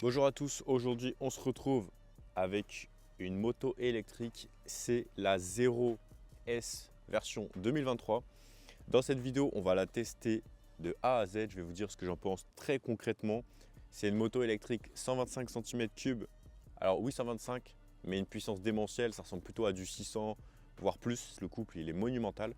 Bonjour à tous, aujourd'hui on se retrouve avec une moto électrique, c'est la Zero S version 2023. Dans cette vidéo, on va la tester de A à Z, je vais vous dire ce que j'en pense très concrètement. C'est une moto électrique 125 cm3, alors oui 125, mais une puissance démentielle, ça ressemble plutôt à du 600, voire plus, le couple il est monumental.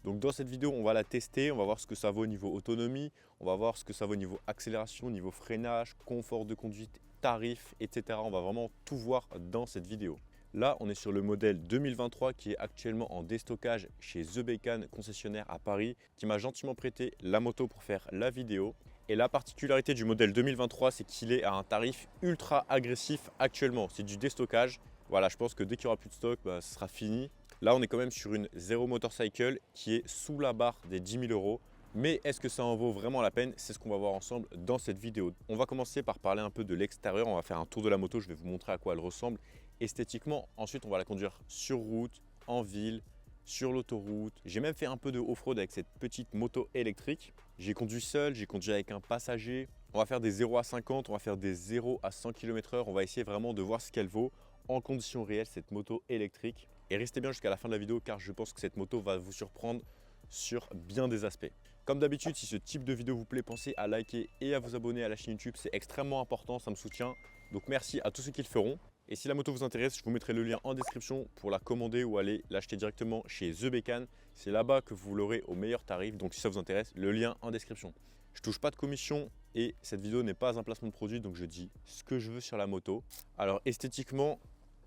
Donc dans cette vidéo, on va la tester, on va voir ce que ça vaut au niveau autonomie, on va voir ce que ça vaut au niveau accélération, niveau freinage, confort de conduite, tarif, etc. On va vraiment tout voir dans cette vidéo. Là, on est sur le modèle 2023 qui est actuellement en déstockage chez The Bécane, concessionnaire à Paris, qui m'a gentiment prêté la moto pour faire la vidéo. Et la particularité du modèle 2023, c'est qu'il est à un tarif ultra agressif actuellement. C'est du déstockage. Voilà, je pense que dès qu'il n'y aura plus de stock, ce sera fini. Là, on est quand même sur une Zero Motorcycle qui est sous la barre des 10 000 €. Mais est-ce que ça en vaut vraiment la peine? C'est ce qu'on va voir ensemble dans cette vidéo. On va commencer par parler un peu de l'extérieur. On va faire un tour de la moto. Je vais vous montrer à quoi elle ressemble esthétiquement. Ensuite, on va la conduire sur route, en ville, sur l'autoroute. J'ai même fait un peu de off-road avec cette petite moto électrique. J'ai conduit seul, j'ai conduit avec un passager. On va faire des 0 à 50, on va faire des 0 à 100 km/h. On va essayer vraiment de voir ce qu'elle vaut en conditions réelles, cette moto électrique. Et restez bien jusqu'à la fin de la vidéo car je pense que cette moto va vous surprendre sur bien des aspects. Comme d'habitude, si ce type de vidéo vous plaît, pensez à liker et à vous abonner à la chaîne YouTube. C'est extrêmement important, ça me soutient. Donc merci à tous ceux qui le feront. Et si la moto vous intéresse, je vous mettrai le lien en description pour la commander ou aller l'acheter directement chez The Bécane. C'est là-bas que vous l'aurez au meilleur tarif. Donc si ça vous intéresse, le lien en description. Je touche pas de commission et cette vidéo n'est pas un placement de produit, donc je dis ce que je veux sur la moto. Alors esthétiquement,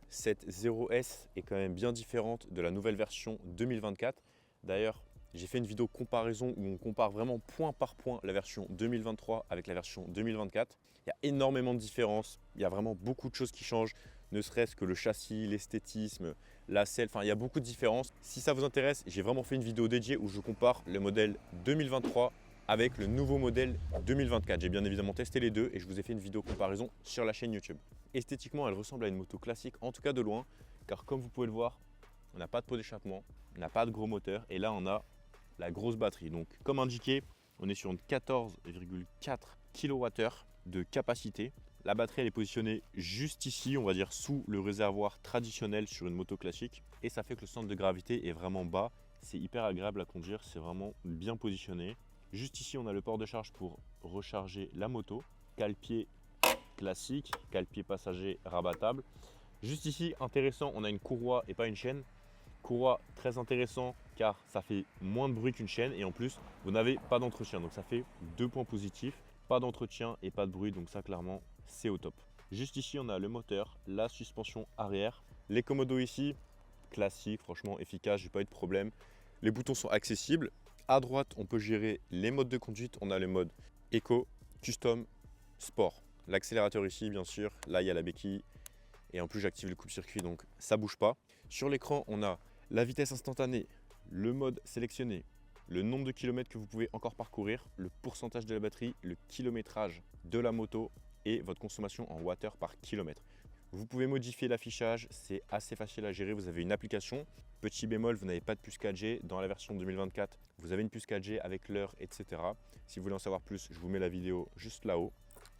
cette Zero S est quand même bien différente de la nouvelle version 2024. D'ailleurs, j'ai fait une vidéo comparaison où on compare vraiment point par point la version 2023 avec la version 2024. Il y a énormément de différences, il y a vraiment beaucoup de choses qui changent, ne serait-ce que le châssis, l'esthétisme, la selle, enfin il y a beaucoup de différences. Si ça vous intéresse, j'ai vraiment fait une vidéo dédiée où je compare le modèle 2023 avec le nouveau modèle 2024. J'ai bien évidemment testé les deux et je vous ai fait une vidéo comparaison sur la chaîne YouTube. Esthétiquement, elle ressemble à une moto classique, en tout cas de loin, car comme vous pouvez le voir, on n'a pas de pot d'échappement, on n'a pas de gros moteur et là on a la grosse batterie. Donc comme indiqué, on est sur une 14,4 kWh de capacité. La batterie elle est positionnée juste ici, on va dire sous le réservoir traditionnel sur une moto classique et ça fait que le centre de gravité est vraiment bas. C'est hyper agréable à conduire, c'est vraiment bien positionné. Juste ici, on a le port de charge pour recharger la moto. Cale-pied classique, cale-pied passager rabattable. Juste ici, intéressant, on a une courroie et pas une chaîne. Courroie très intéressant car ça fait moins de bruit qu'une chaîne et en plus, vous n'avez pas d'entretien. Donc ça fait 2 points positifs. Pas d'entretien et pas de bruit, donc ça clairement, c'est au top. Juste ici, on a le moteur, la suspension arrière. Les commodos ici, classique, franchement efficace, j'ai pas eu de problème. Les boutons sont accessibles. À droite, on peut gérer les modes de conduite. On a le mode Eco, Custom, Sport. L'accélérateur ici, bien sûr. Là, il y a la béquille. Et en plus, j'active le coupe-circuit, donc ça ne bouge pas. Sur l'écran, on a la vitesse instantanée, le mode sélectionné, le nombre de kilomètres que vous pouvez encore parcourir, le pourcentage de la batterie, le kilométrage de la moto et votre consommation en watts par kilomètre. Vous pouvez modifier l'affichage, c'est assez facile à gérer. Vous avez une application. Petit bémol, vous n'avez pas de puce 4G. Dans la version 2024, vous avez une puce 4G avec l'heure, etc. Si vous voulez en savoir plus, je vous mets la vidéo juste là-haut.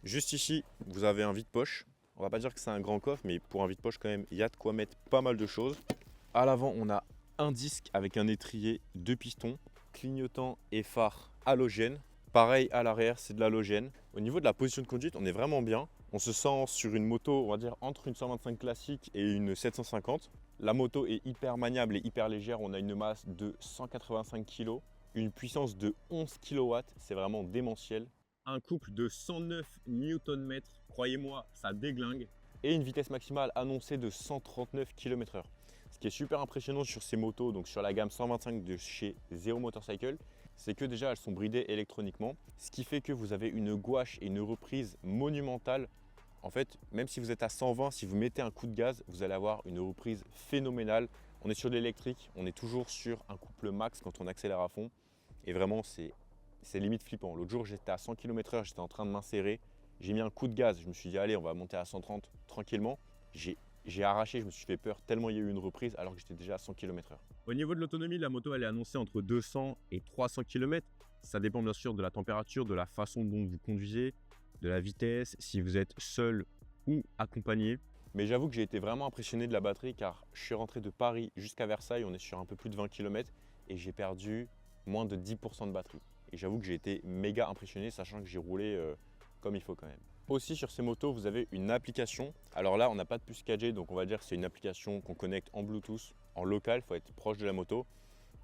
Juste ici, vous avez un vide-poche. On va pas dire que c'est un grand coffre, mais pour un vide-poche quand même, il y a de quoi mettre pas mal de choses. À l'avant, on a un disque avec un étrier, 2 pistons, clignotant et phare halogène. Pareil à l'arrière, c'est de l'halogène. Au niveau de la position de conduite, on est vraiment bien. On se sent sur une moto, on va dire, entre une 125 classique et une 750. La moto est hyper maniable et hyper légère. On a une masse de 185 kg, une puissance de 11 kW. C'est vraiment démentiel. Un couple de 109 Nm, croyez-moi, ça déglingue. Et une vitesse maximale annoncée de 139 km/h. Ce qui est super impressionnant sur ces motos, donc sur la gamme 125 de chez Zero Motorcycle, c'est que déjà elles sont bridées électroniquement, ce qui fait que vous avez une gouache et une reprise monumentale. En fait, même si vous êtes à 120, si vous mettez un coup de gaz, vous allez avoir une reprise phénoménale. On est sur de l'électrique, on est toujours sur un couple max quand on accélère à fond. Et vraiment, c'est limite flippant. L'autre jour, j'étais à 100 km/h, j'étais en train de m'insérer. J'ai mis un coup de gaz, je me suis dit, allez, on va monter à 130 tranquillement. J'ai arraché, je me suis fait peur tellement il y a eu une reprise alors que j'étais déjà à 100 km/h. Au niveau de l'autonomie, la moto elle est annoncée entre 200 et 300 km. Ça dépend bien sûr de la température, de la façon dont vous conduisez, de la vitesse, si vous êtes seul ou accompagné. Mais j'avoue que j'ai été vraiment impressionné de la batterie car je suis rentré de Paris jusqu'à Versailles, on est sur un peu plus de 20 km et j'ai perdu moins de 10% de batterie. Et j'avoue que j'ai été méga impressionné, sachant que j'ai roulé comme il faut quand même. Aussi sur ces motos, vous avez une application. Alors là, on n'a pas de puce 4G, donc on va dire que c'est une application qu'on connecte en Bluetooth, en local, il faut être proche de la moto.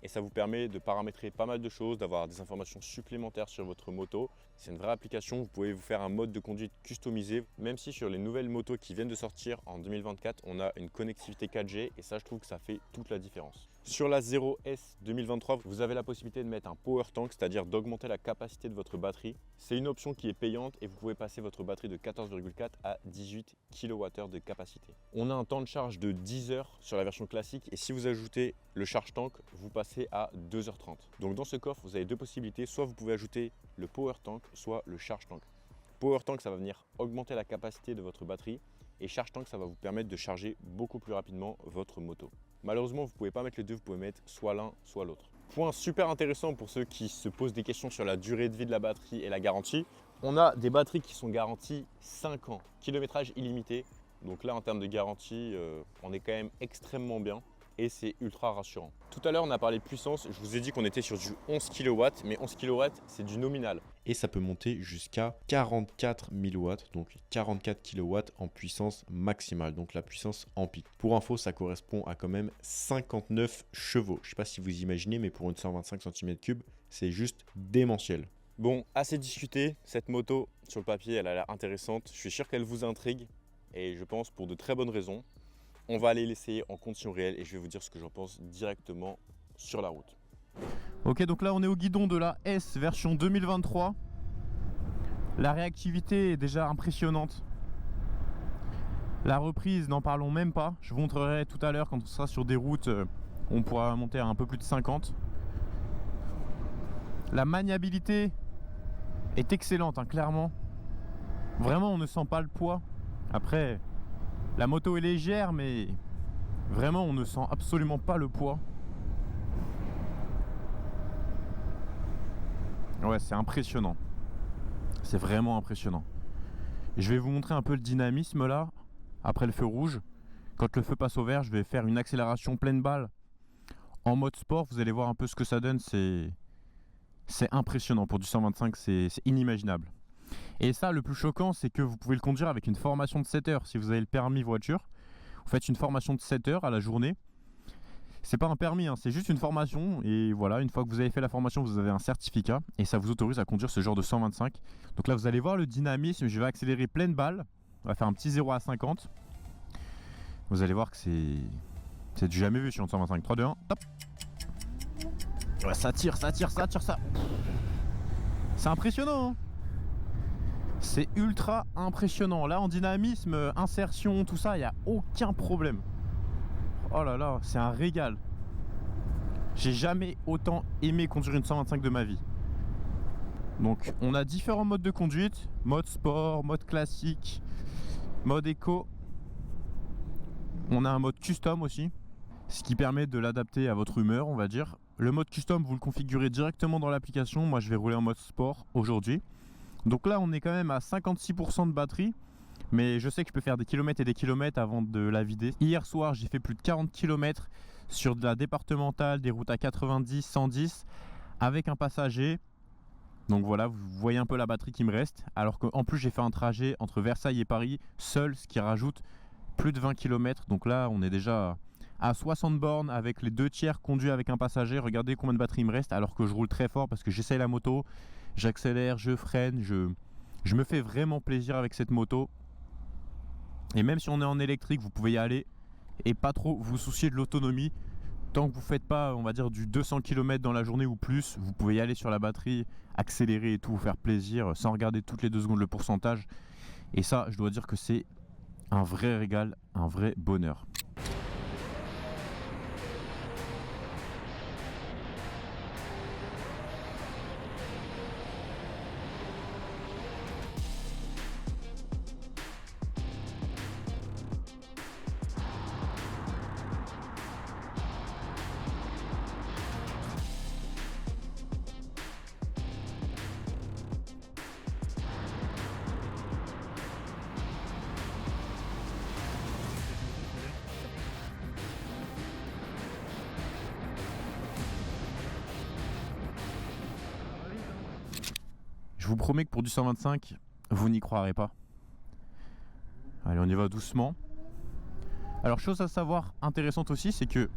Et ça vous permet de paramétrer pas mal de choses, d'avoir des informations supplémentaires sur votre moto. C'est une vraie application, vous pouvez vous faire un mode de conduite customisé. Même si sur les nouvelles motos qui viennent de sortir en 2024, on a une connectivité 4G et ça, je trouve que ça fait toute la différence. Sur la 0S 2023, vous avez la possibilité de mettre un power tank, c'est-à-dire d'augmenter la capacité de votre batterie. C'est une option qui est payante et vous pouvez passer votre batterie de 14,4 à 18 kWh de capacité. On a un temps de charge de 10 heures sur la version classique et si vous ajoutez le charge tank, vous passez à 2h30. Donc dans ce coffre, vous avez deux possibilités, soit vous pouvez ajouter le power tank, soit le charge tank. Power tank, ça va venir augmenter la capacité de votre batterie et charge tank, ça va vous permettre de charger beaucoup plus rapidement votre moto. Malheureusement, vous ne pouvez pas mettre les deux, vous pouvez mettre soit l'un, soit l'autre. Point super intéressant pour ceux qui se posent des questions sur la durée de vie de la batterie et la garantie. On a des batteries qui sont garanties 5 ans, kilométrage illimité. Donc là, en termes de garantie, on est quand même extrêmement bien. Et c'est ultra rassurant. Tout à l'heure, on a parlé de puissance. Je vous ai dit qu'on était sur du 11 kW, mais 11 kW, c'est du nominal. Et ça peut monter jusqu'à 44 000 watts, donc 44 kW en puissance maximale, donc la puissance en pic. Pour info, ça correspond à quand même 59 chevaux. Je ne sais pas si vous imaginez, mais pour une 125 cm3, c'est juste démentiel. Bon, assez discuté. Cette moto, sur le papier, elle a l'air intéressante. Je suis sûr qu'elle vous intrigue et je pense pour de très bonnes raisons. On va aller l'essayer en conditions réelles et je vais vous dire ce que j'en pense directement sur la route. Ok, donc là on est au guidon de la S version 2023. La réactivité est déjà impressionnante. La reprise, n'en parlons même pas. Je vous montrerai tout à l'heure quand on sera sur des routes, on pourra monter à un peu plus de 50. La maniabilité est excellente, hein, clairement. Vraiment, on ne sent pas le poids. Après, la moto est légère, mais vraiment, on ne sent absolument pas le poids. Ouais, c'est impressionnant. C'est vraiment impressionnant. Je vais vous montrer un peu le dynamisme là, après le feu rouge. Quand le feu passe au vert, je vais faire une accélération pleine balle en mode sport. Vous allez voir un peu ce que ça donne. C'est impressionnant. Pour du 125, c'est inimaginable. Et ça, le plus choquant, c'est que vous pouvez le conduire avec une formation de 7 heures. Si vous avez le permis voiture, vous faites une formation de 7 heures à la journée. C'est pas un permis, hein, c'est juste une formation. Et voilà, une fois que vous avez fait la formation, vous avez un certificat. Et ça vous autorise à conduire ce genre de 125. Donc là, vous allez voir le dynamisme. Je vais accélérer pleine balle. On va faire un petit 0 à 50. Vous allez voir que c'est du jamais vu sur une 125. 3, 2, 1, top. Ouais, ça tire, ça tire, ça tire, ça. C'est impressionnant, hein. C'est ultra impressionnant. Là, en dynamisme, insertion, tout ça, il n'y a aucun problème. Oh là là, c'est un régal. J'ai jamais autant aimé conduire une 125 de ma vie. Donc, on a différents modes de conduite. Mode sport, mode classique, mode éco. On a un mode custom aussi, ce qui permet de l'adapter à votre humeur, on va dire. Le mode custom, vous le configurez directement dans l'application. Moi, je vais rouler en mode sport aujourd'hui. Donc là, on est quand même à 56% de batterie. Mais je sais que je peux faire des kilomètres et des kilomètres avant de la vider. Hier soir, j'ai fait plus de 40 km sur de la départementale, des routes à 90, 110, avec un passager. Donc voilà, vous voyez un peu la batterie qui me reste. Alors qu'en plus, j'ai fait un trajet entre Versailles et Paris seul, ce qui rajoute plus de 20 km. Donc là, on est déjà à 60 bornes avec les 2/3 conduits avec un passager. Regardez combien de batterie il me reste alors que je roule très fort parce que j'essaye la moto. J'accélère, je freine, je me fais vraiment plaisir avec cette moto. Et même si on est en électrique, vous pouvez y aller et pas trop vous soucier de l'autonomie. Tant que vous ne faites pas, on va dire, du 200 km dans la journée ou plus, vous pouvez y aller sur la batterie, accélérer et tout, vous faire plaisir sans regarder toutes les 2 secondes le pourcentage. Et ça, je dois dire que c'est un vrai régal, un vrai bonheur. vous promets que pour du 125, vous n'y croirez pas. Allez, on y va doucement. Alors, chose à savoir intéressante aussi, c'est que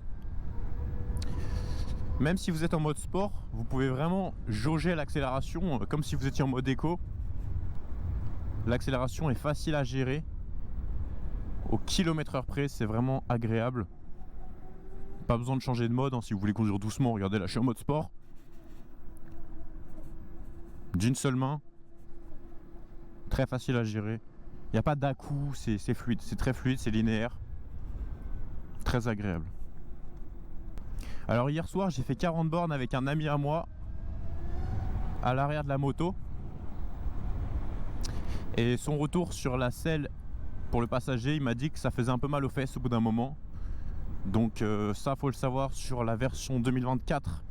même si vous êtes en mode sport, vous pouvez vraiment jauger l'accélération comme si vous étiez en mode éco. L'accélération est facile à gérer. Au kilomètre-heure près, c'est vraiment agréable. Pas besoin de changer de mode, hein, si vous voulez conduire doucement. Regardez là, je suis en mode sport. D'une seule main. Très facile à gérer. Il n'y a pas d'à-coup, c'est fluide. C'est très fluide, c'est linéaire. Très agréable. Alors hier soir, j'ai fait 40 bornes avec un ami à moi à l'arrière de la moto. Et son retour sur la selle pour le passager, il m'a dit que ça faisait un peu mal aux fesses au bout d'un moment. Donc ça, faut le savoir, sur la version 2024,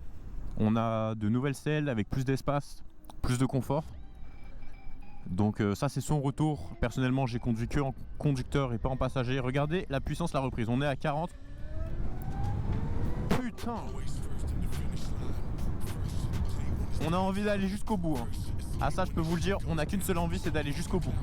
on a de nouvelles selles avec plus d'espace, plus de confort. Donc ça, c'est son retour. Personnellement, j'ai conduit que en conducteur et pas en passager. Regardez la puissance, la reprise. On est à 40. Putain! On a envie d'aller jusqu'au bout. Hein. Ah ça, je peux vous le dire, on n'a qu'une seule envie, c'est d'aller jusqu'au bout.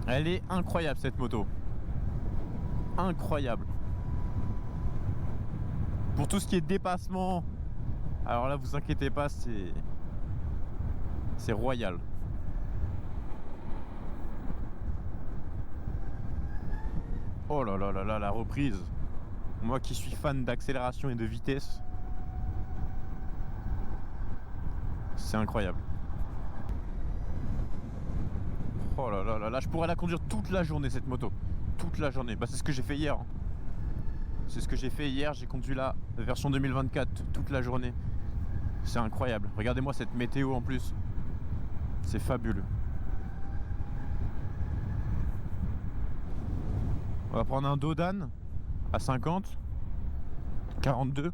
Elle est incroyable cette moto. Incroyable. Pour tout ce qui est dépassement, alors là vous inquiétez pas, c'est royal. Oh là là là là, la reprise. Moi qui suis fan d'accélération et de vitesse, c'est incroyable. Oh là là là là, je pourrais la conduire toute la journée cette moto. Toute la journée. Bah c'est ce que j'ai fait hier. Hein. C'est ce que j'ai fait hier, j'ai conduit la version 2024 toute la journée. C'est incroyable. Regardez-moi cette météo en plus. C'est fabuleux. On va prendre un Dodan à 50, 42.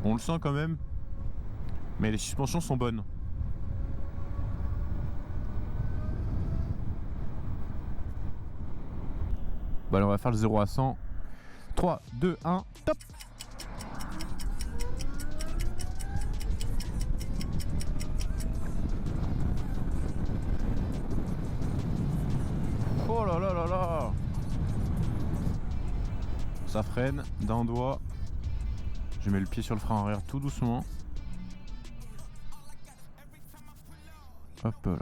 On le sent quand même, mais les suspensions sont bonnes. Bon allez, on va faire le 0 à 100. 3, 2, 1, top! Oh là là là là! Ça freine d'un doigt. Je mets le pied sur le frein arrière tout doucement. Hop là.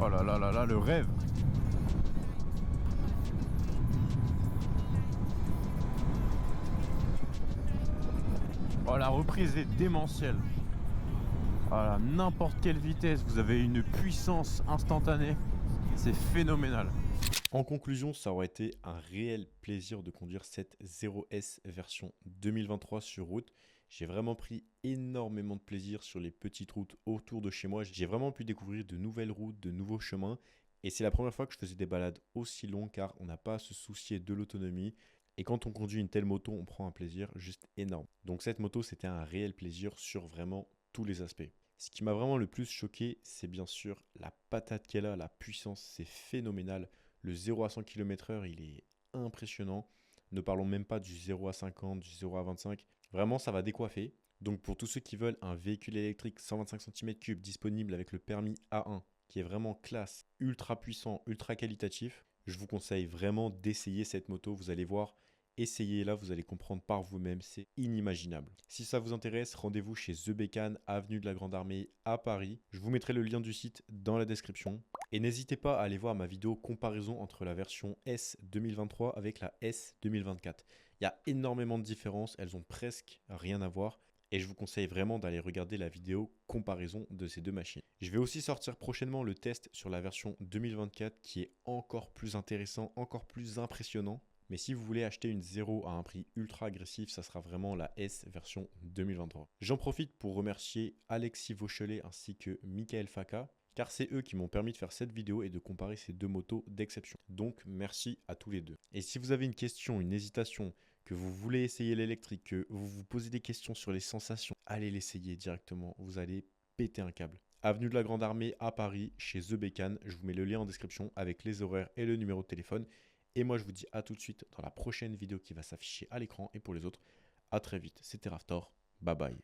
Oh là là là là, le rêve! Oh, la reprise est démentielle. Voilà, n'importe quelle vitesse, vous avez une puissance instantanée. C'est phénoménal. En conclusion, ça aurait été un réel plaisir de conduire cette 0S version 2023 sur route. J'ai vraiment pris énormément de plaisir sur les petites routes autour de chez moi. J'ai vraiment pu découvrir de nouvelles routes, de nouveaux chemins. Et c'est la première fois que je faisais des balades aussi longues car on n'a pas à se soucier de l'autonomie. Et quand on conduit une telle moto, on prend un plaisir juste énorme. Donc cette moto, c'était un réel plaisir sur vraiment tous les aspects. Ce qui m'a vraiment le plus choqué, c'est bien sûr la patate qu'elle a, la puissance, c'est phénoménal. Le 0 à 100 km/h, il est impressionnant. Ne parlons même pas du 0 à 50, du 0 à 25. Vraiment, ça va décoiffer. Donc pour tous ceux qui veulent un véhicule électrique 125 cm3 disponible avec le permis A1, qui est vraiment classe, ultra puissant, ultra qualitatif, je vous conseille vraiment d'essayer cette moto. Vous allez voir, essayez-la, vous allez comprendre par vous-même, c'est inimaginable. Si ça vous intéresse, rendez-vous chez The Bécane, avenue de la Grande Armée à Paris. Je vous mettrai le lien du site dans la description. Et n'hésitez pas à aller voir ma vidéo comparaison entre la version S 2023 avec la S 2024. Il y a énormément de différences, elles ont presque rien à voir. Et je vous conseille vraiment d'aller regarder la vidéo comparaison de ces deux machines. Je vais aussi sortir prochainement le test sur la version 2024 qui est encore plus intéressant, encore plus impressionnant. Mais si vous voulez acheter une 0 à un prix ultra agressif, ça sera vraiment la S version 2023. J'en profite pour remercier Alexis Vauchelet ainsi que Michael Faka car c'est eux qui m'ont permis de faire cette vidéo et de comparer ces deux motos d'exception. Donc merci à tous les deux. Et si vous avez une question, une hésitation, que vous voulez essayer l'électrique, que vous vous posez des questions sur les sensations, allez l'essayer directement, vous allez péter un câble. Avenue de la Grande Armée à Paris, chez The Bécane. Je vous mets le lien en description avec les horaires et le numéro de téléphone. Et moi, je vous dis à tout de suite dans la prochaine vidéo qui va s'afficher à l'écran. Et pour les autres, à très vite. C'était Raftor. Bye bye.